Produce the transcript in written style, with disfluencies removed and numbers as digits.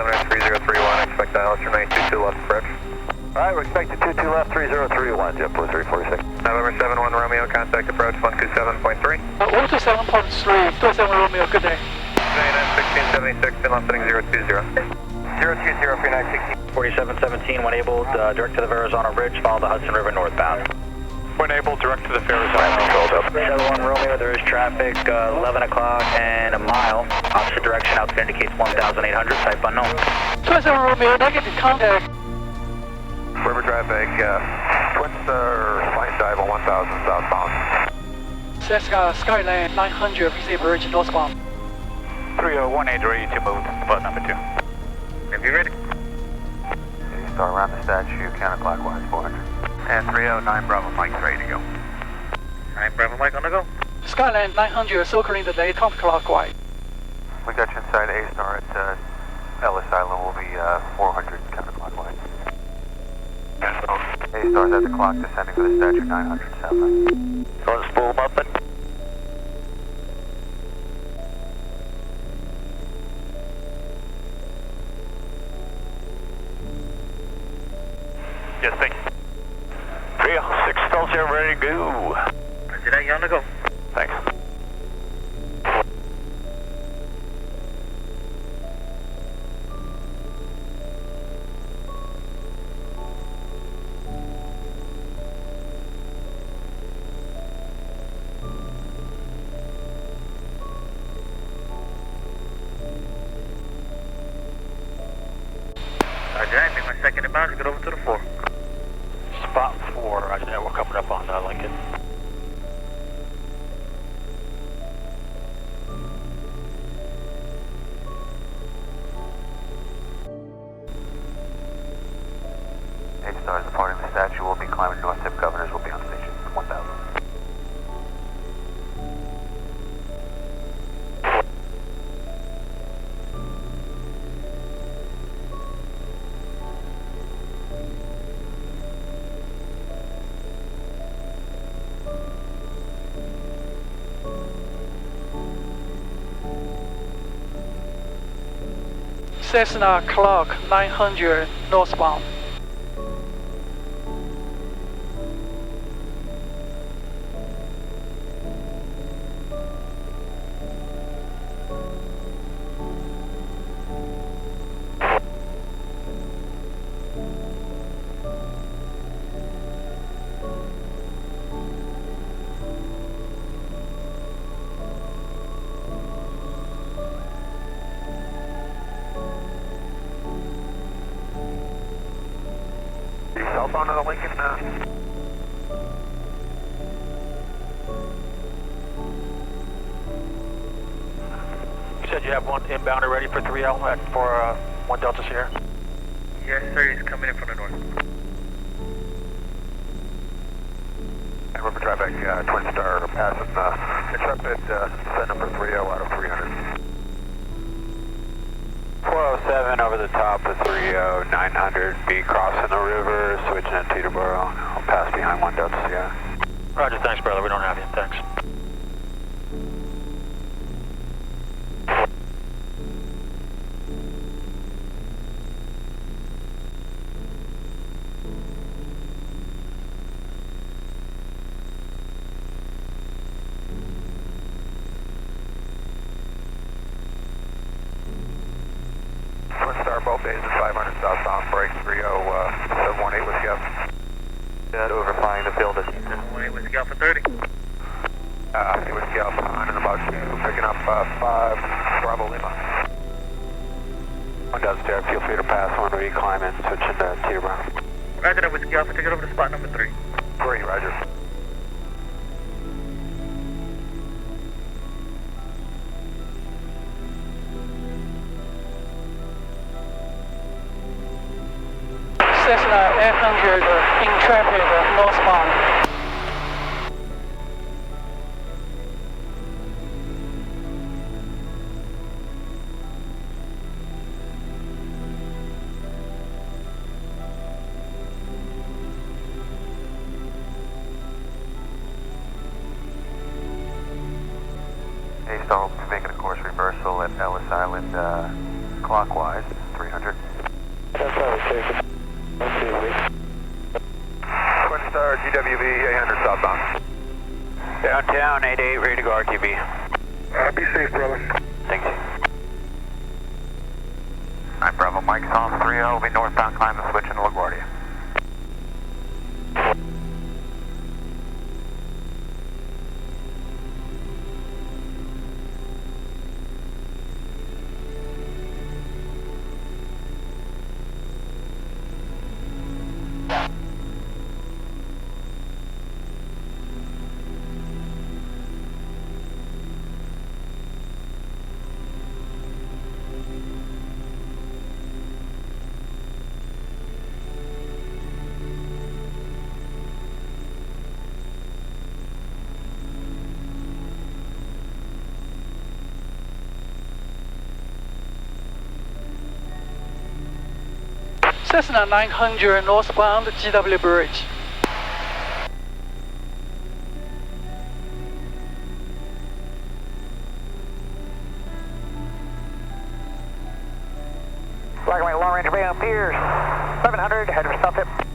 Cessna 3031, expect Alistair 922 left approach. Alright, we're expecting 22 left, 3031, JetBlue 346. November 71 Romeo, contact approach 127.3. 127.3, 27 Romeo, good day. 1676, pin left heading 020. 020 for 916. 4717, when able, direct to the Verrazano Bridge, follow the Hudson River northbound. When able, direct to the Verrazano. 71 Romeo, there is traffic, 11 o'clock and a mile. Opposite direction, outfit indicates 1,800, type unknown. 27 Romeo, negative contact. River traffic, Twin Star, flight dive on 1000 southbound. Cessna Skyline 900, VZ Bridge northbound. 3018 ready to move, spot number 2. If you're ready. Start around the statue, counterclockwise 400. And 309 Bravo Mike ready to go. 9 Bravo Mike on the go. Skyline 900, circling the lake counterclockwise. We got you inside A-Star at Ellis Island, will be 400 counterclockwise. A-Star's at the clock, descending for the statue 907. Let's spool them up and... Yes, thank you. 306 ready to go. Roger that, you on the go. Thanks. Roger that, make my second inbound, get over to the 4. Spot 4, roger that, we're coming up on Lincoln. A-Star's departing the statue, will be climbing north tip, governors will be on station 1000. Cessna clock 900 northbound. Southbound to the Lincoln now. You said you have one inbound ready for 3L for 1 Delta Sierra? Yes, sir, he's coming in from the north. And river traffic, Twin Star passing Intrepid, set number 30 out of 300. 407 over the top of 30, 900, be crossing the river, switching at Teterboro. I'll pass behind 1 Delta Sierra. Roger, thanks brother, we don't have you, thanks. Both bases 500 southbound, break 718 with you. Dead overflying the field. 718 with Alpha 30. He was Alpha 9 and about 2, picking up 5, Bravo Lima. 1 Delta Sierra, feel free to pass on, reclimb and switch into Teterboro. Roger that, Whiskey Alpha, take it over to spot number 3. 3, roger. Cessna 800 Intrepid northbound. A-Star will be making a course reversal at Ellis Island, clockwise, 300. That's how we take it. Twin Star, GWV, 800 southbound. Downtown, 88, ready to go RTB. Be safe, brother. Thanks. I'm Bravo Mike, Psalm 30, will be northbound, climb the switch in LaGuardia. Cessna 900 northbound GW Bridge. Flag away long range van Piers, 700, head for south tip.